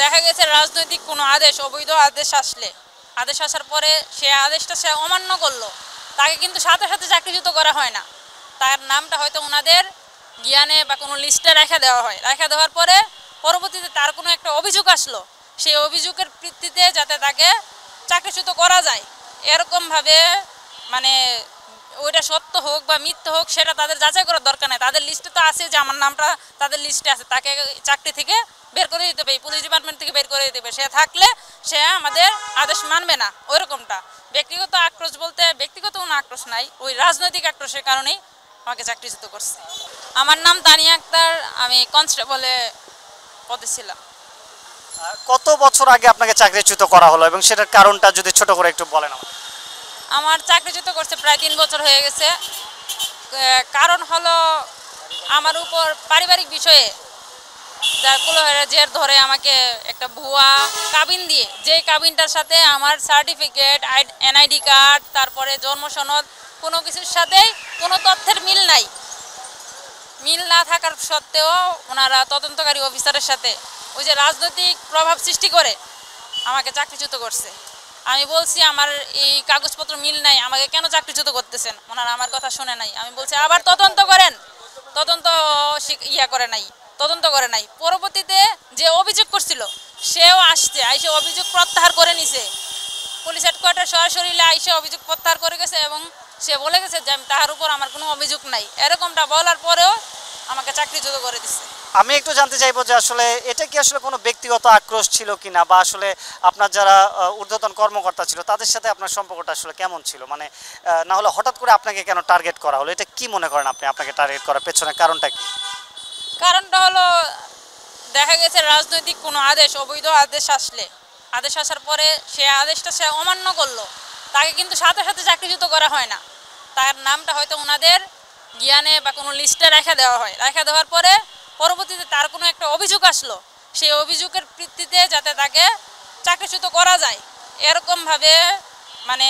দেখা গেছে রাজনৈতিক কোনো আদেশ, অবৈধ আদেশ আসার পরে সে আদেশটা সে অমান্য করলো, তাকে কিন্তু সাথে সাথে চাকরিচ্যুত করা হয় না। তার নামটা হয়তো ওনাদের জ্ঞানে বা কোনো লিস্টে রেখে দেওয়া হয়। রেখে দেওয়ার পরে পরবর্তীতে তার কোনো একটা অভিযোগ আসলো, সেই অভিযোগের ভিত্তিতে যাতে তাকে চাকরিচ্যুত করা যায়, এরকমভাবে মানে ওইটা সত্য হোক বা মিথ্যা হোক সেটা তাদের যাচাই করার দরকার নেই। তাদের লিস্টে তো আছে যে আমার নামটা তাদের লিস্টে আছে, তাকে চাকরি থেকে বের করে দিতে হবে, পুলিশ ডিপার্টমেন্ট থেকে বের করে দিতে হবে। সে থাকলে সে আমাদের আদেশ মানবে না। ওইরকমটা ব্যক্তিগত আক্রোশ বলতে ব্যক্তিগত কোনো আক্রোশ নাই, ওই রাজনৈতিক আক্রোশের কারণেই আমাকে চাকরিচ্যুত করছে। আমার নাম তানিয়া আক্তার, আমি কনস্টেবলে পদে ছিলাম। কত বছর আগে আপনাকে চাকরিচ্যুত করা হলো এবং সেটার কারণটা যদি ছোট করে একটু বলেন আমাকে। আমার চাকরিচ্যুত করছে প্রায় 3 বছর হয়ে গেছে। কারণ হলো আমার উপর পারিবারিক বিষয়ে যার কুলহেরা জের ধরে আমাকে একটা ভুয়া কাবিন দিয়ে, যে কাবিনটার সাথে আমার সার্টিফিকেট, এনআইডি কার্ড, তারপরে জন্ম সনদ, কোনো কিছুর সাথেই কোনো তথ্যের মিল নাই। মিল না থাকার সত্ত্বেও ওনারা তদন্তকারী অফিসারের সাথে ওই যে রাজনৈতিক প্রভাব সৃষ্টি করে আমাকে চাকরিচ্যুত করছে। আমি বলছি আমার এই কাগজপত্র মিল নাই, আমাকে কেন চাকরিচ্যুত করতেছেন? ওনারা আমার কথা শুনে নাই। আমি বলছি আবার তদন্ত করেন, তদন্ত করে নাই। পরবর্তীতে যে অভিযোগ করছিল সেও আসছে, আইসে অভিযোগ প্রত্যাহার করে নিছে। পুলিশ হেডকোয়ার্টার সরাসরি আইসে অভিযোগ প্রত্যাহার করে গেছে এবং সে বলে গেছে যে তাহার উপর আমার কোনো অভিযোগ নাই। এরকমটা বলার পরেও আমাকে চাকরিচ্যুত করে দিচ্ছে। আমি একটু জানতে চাইবো যে আসলে এটা কি আসলে কোনো ব্যক্তিগত আক্রোশ ছিল কিনা, বা আসলে আপনার যারা ঊর্ধ্বতন কর্মকর্তা ছিল তাদের সাথে আপনার সম্পর্কটা আসলে কেমন ছিল, মানে না হলে হঠাৎ করে আপনাকে কেন টার্গেট করা হলো? এটা কি মনে করেন আপনি, আপনাকে টার্গেট করার পেছনে কারণটা কি? কারণটা হলো দেখা গেছে রাজনৈতিক কোনো আদেশ, অবৈধ আদেশ আসার পরে সে আদেশটা সে অমান্য করলো, তাকে কিন্তু সাথে সাথে চাকরিচ্যুত করা হয় না। তার নামটা হয়তো ওনাদের জ্ঞানে বা কোনো লিস্টে রেখে দেওয়া হয়। রেখে দেওয়ার পরে পরবর্তীতে তার কোনো একটা অভিযোগ আসলো, সেই অভিযোগের ভিত্তিতে যাতে তাকে চাকরিচ্যুত করা যায়, এরকমভাবে মানে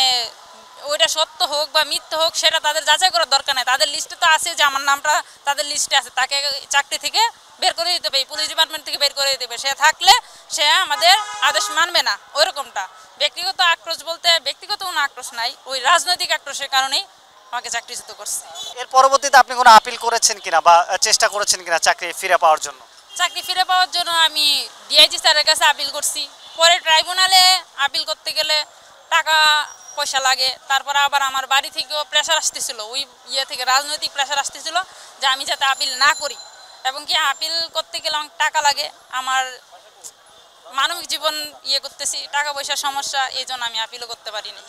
ওইটা সত্য হোক বা মিথ্যা হোক সেটা তাদের যাচাই করার দরকার নেই। তাদের লিস্টে তো আছে যে আমার নামটা তাদের লিস্টে আছে, তাকে চাকরি থেকে বের করে দিতে হবে, পুলিশ ডিপার্টমেন্ট থেকে বের করে দিতে হবে। সে থাকলে সে আমাদের আদেশ মানবে না। ওইরকমটা ব্যক্তিগত আক্রোশ বলতে ব্যক্তিগত কোনো আক্রোশ নাই, ওই রাজনৈতিক আক্রোশের কারণেই আমাকে চাকরিচ্যুত করছে। এর পরবর্তীতে আপনি কোনো আপিল করেছেন কিনা বা চেষ্টা করেছেন কিনা চাকরি ফিরে পাওয়ার জন্য? চাকরি ফিরে পাওয়ার জন্য আমি ডিআইজি স্যারের কাছে আপিল করছি। পরে ট্রাইব্যুনালে আপিল করতে গেলে টাকা পয়সা লাগে, তারপর আবার আমার বাড়ি থেকেও প্রেশার আসতেছিল, ওই থেকে রাজনৈতিক প্রেশার আসতেছিল যে আমি যাতে আপিল না করি, এবং কি আপিল করতে গেলে অনেক টাকা লাগে। আমার মানবিক জীবন করতেছি, টাকা পয়সার সমস্যা, এই জন্য আমি আপিলও করতে পারিনি।